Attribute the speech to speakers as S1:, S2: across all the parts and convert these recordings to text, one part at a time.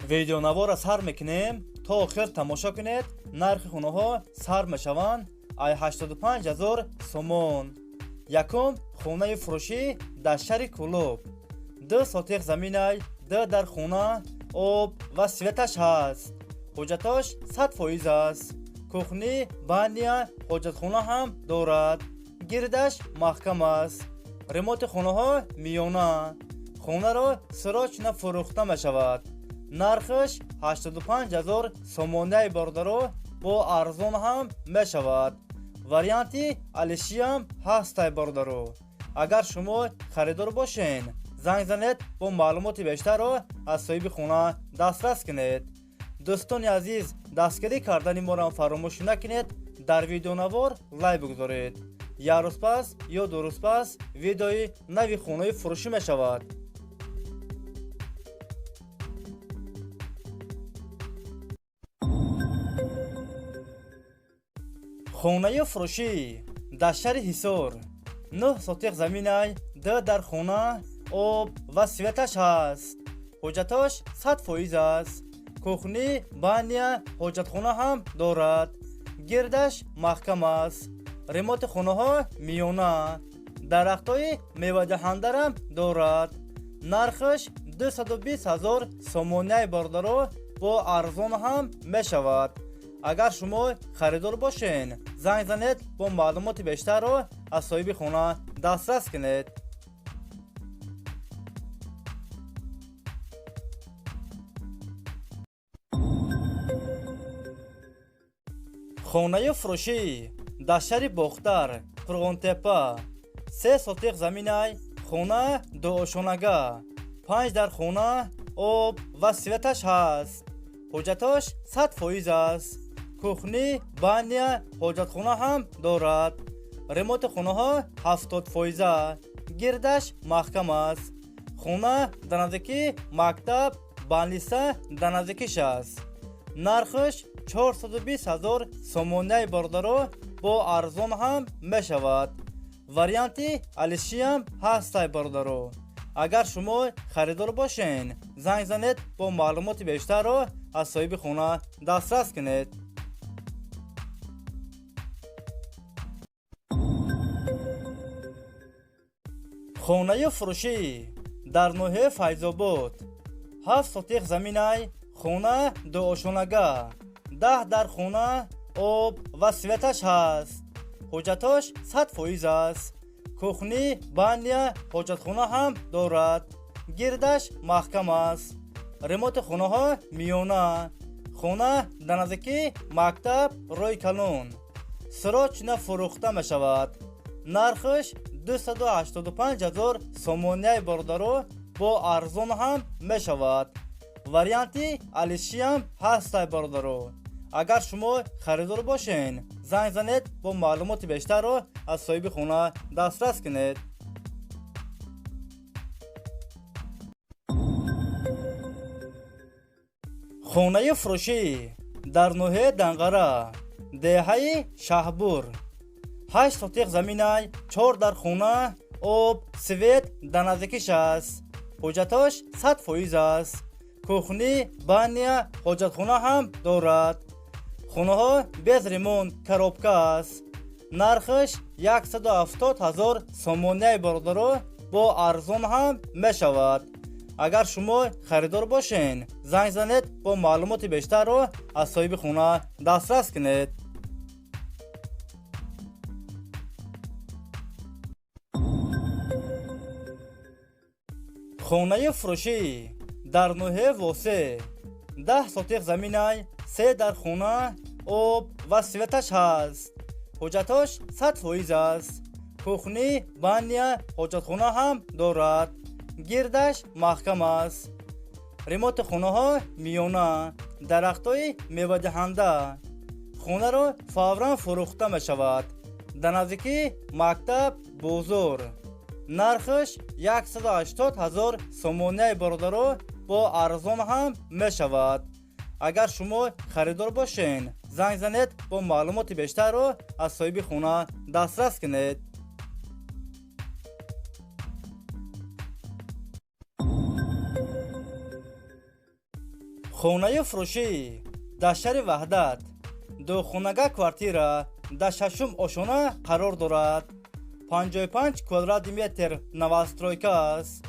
S1: видеонавора сар мекунем то охир тамошо кунед. нархи хонаҳо сар мешаванд ай 85000 сомон. якум хонаи фурӯшӣ дар шаҳри Кӯлоб. 2 сотиқ заминай, 2 дар хона, об ва светаш ҳаст. ҳуҷҷатош 100% аст. кухни, баня, ҳоҷатхона ҳам дорад. гирдаш маҳкам аст. ремонти хонаҳо миёна. хонаро сирочна фурӯхта мешавад. нархаш 85000 сомонаи бордаро бо арзон ҳам мешавад. варианти алишиам ҳастай бордаро. агар шумо харидор бошен, занг занед бо маълумоти бештарро аз соҳиби хона дастрас кунед. дӯстони азиз, дастгирӣ кардани моро фаромӯш накунед. дар видеонавор лайк бигузоред. як рӯз пас ё ду рӯз пас видеои нави хонаи фурӯшӣ мешавад. хонаи фурӯшӣ дар шаҳри Ҳисор. 9 сотиқ заминай, 2 дар хона, об ва светаш ҳаст. ҳуҷҷатош 100% аст. кухни, баня, ҳоҷатхона ҳам дорад. гирдаш маҳкам аст. ремонти хонаҳо миёна. дарахтҳои мевадиҳандарам дорад. нархаш 220000 сомонаи бордаро бо арзон ҳам мешавад. агар шумо харидор бошен, занг занед бо маълумоти бештарро аз соҳиби хона дастрас кунед. хонаи фурӯшӣ дар шаҳри Бохтар, Қурғонтепа. 3 сотиқ заминай, хона дуошонага. 5 дар хона, об ва светаш ҳаст. ҳуҷҷатош 100% аст. кухни, баня, ҳоҷатхона ҳам дорад. ремонти хонаҳо 70%. гирдаш маҳкам аст. хона дар наздики мактаб, банлиса дар наздикиш аст. нархаш 420000 сомонаи бордаро бо арзон ҳам мешавад. варианти алишиам ҳастай бордаро. агар шумо харидор бошен, занг занед бо маълумоти бештарро аз соҳиби хона дастрас кунед. хонаи фурӯшӣ дар ноҳияи Файзобод. 7 сотиқ заминай, хона дуошонага. 10 дар хона, об ва светаш ҳаст. ҳуҷҷатош 100% аст. кухни, баня, ҳоҷатхона ҳам дорад. гирдаш маҳкам аст. ремонти хонаҳо миёна. хона дар наздики мактаб, роҳи калон. сирочна фурӯхта мешавад. нархаш 285000 сомонаи бордаро бо арзон ҳам мешавад. варианти алишиам ҳастай бордаро. агар шумо харидор бошен, занг занед бо маълумоти бештарро аз соҳиби хона дастрас кунед. хонаи фурӯшӣ дар ноҳияи Данғара, деҳаи Шаҳбур. 8 сотиқ заминай, 4 дар хона, об, свет дар наздикиш аст. ҳуҷҷатош 100% аст. кухни, баня, ҳоҷатхона ҳам дорад. хонаҳо без ремонт, коробка аст. нархаш 170000 сомонаи бордаро бо арзон ҳам мешавад. агар шумо харидор бошен, занг занед бо маълумоти бештарро аз соҳиби хона дастрас кунед. хонаи фурӯшӣ дар ноҳияи Восе. 10 сотиқ заминай, 3 дар хона, об ва светаш ҳаст. ҳуҷҷатош 100% аст. кухни, баня, ҳоҷатхона ҳам дорад. гирдаш маҳкам аст. ремонти хонаҳо миёна. дарахтҳои мевадиҳанда. хонаро фавран фурӯхта мешавад. дар наздики мактаб, бозор. нархаш 180000 сомонаи бордаро бо арзон ҳам мешавад. агар шумо харидор бошен, занг занед бо маълумоти бештарро аз соҳиби хона дастрас кунед. خونه فروشی در شهر وحدت دو خونگه کوارتیره در ششم آشونه قرار دارد. 55 کوادرات متر نوسترویکا است.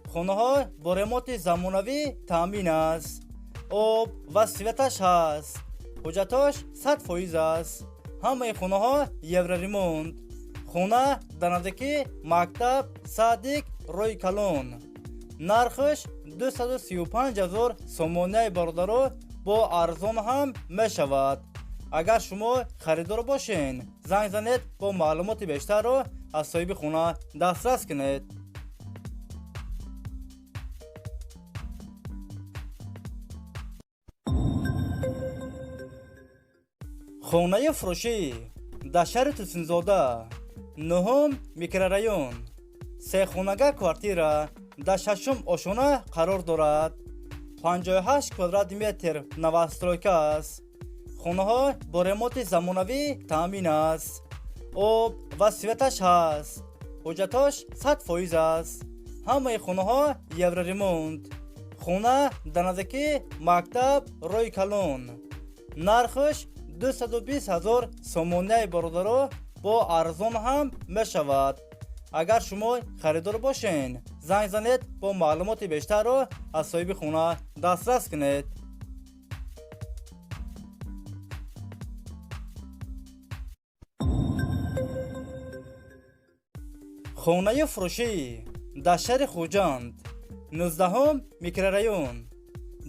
S1: خونه ها با رموت زمانوی تامین است. آب و سویتش هست. حجتاش 100% است. همه خونه ها یورو ریموند. خونه در نزدیکی مکتب صادق روی کلون. نرخش 235,000 سومونه برادر با ارزان هم می شود. اگر شما خریدار باشین زنگ زنید با معلومات بیشتر رو از صاحب خونه دسترس کنید. خونه فروشی در شهر توسینزاده نهم میکرورایون سه خونگه کوارتیره در ششم آشونه قرار دارد. 58 کوادرات متر نوسترویکا است. خونه ها با رموت زمانوی تامین است. آب و سویتش هست. حجتاش 100% است. همه خونه ها یورو ریموند. خونه در نزدیکی مکتب روی کلون. نرخش 220,000 سومونه برادر با ارزان هم می شود. اگر شما خریدار باشین زنگ زنید با معلومات بیشتر رو از صاحب خونه دسترس کنید. خونه فروشی در شهر خوجند 19 میکرورایون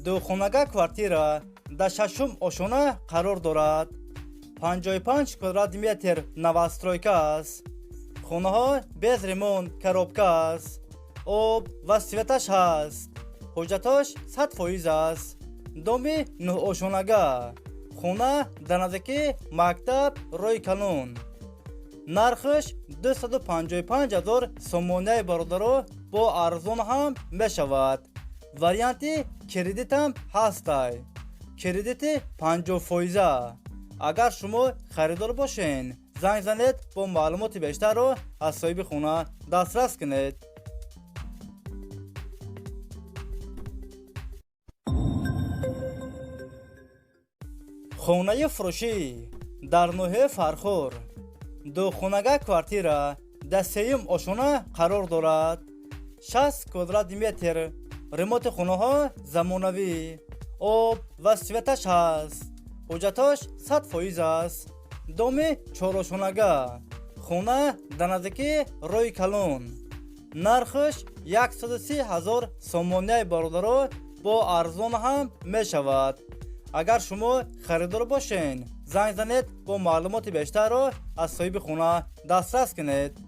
S1: دو خونگه کوارتیره در ششم آشونه قرار دارد. 55 کوادرات متر نوسترویکا است. خونه ها bez ریموند کروبکا است. آب و سویتش هست. حجتاش 100% است. دومی 9 آشونگه. خونه در نزدیکی مکتب روی کلون. نرخش 255,000 سومونه برادر با ارزان هم می شود. وریانتی کردیت هم هستی. کردیت 50%. اگر شما خریدار باشین زنگ زنید با معلومات بیشتر رو از صاحب خونه دسترس کنید. خونه فروشی در نوحه فرخور دو خونگه کوارتیره در سیم آشونه قرار دارد. 60 کوادرات متر رموت خونه ها زمانوی. آب و سویتش هست. حجتاش 100% است. دومی 4 آشونگه. خونه در نزدیکی روی کلون. نرخش 130,000 سومونه برادر با ارزان هم می شود. اگر شما خریدار باشین زنگ زنید با معلومات بیشتر رو از صاحب خونه دسترس کنید.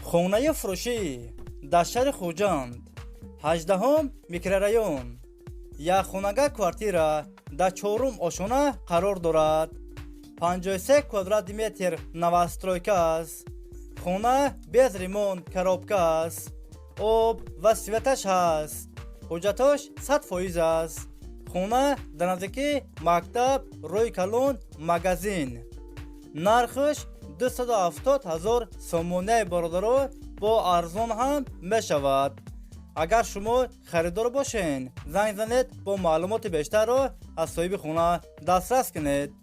S1: خونه فروشی در شهر خوجند 18 میکرورایون یک خونگه کوارتیره در 4 آشونه قرار دارد. 53 کوادرات متر نوسترویکا است. خونه bez ریموند کروبکا است. آب و سویتش هست. حجتاش 100% است. خونه در نزدیکی مکتب روی کلون مگزین. نرخش 270,000 سومونه برادر با ارزان هم می شود. اگر شما خریدار باشین زنگ زنید با معلومات بیشتر رو از صاحب خونه دسترس کنید.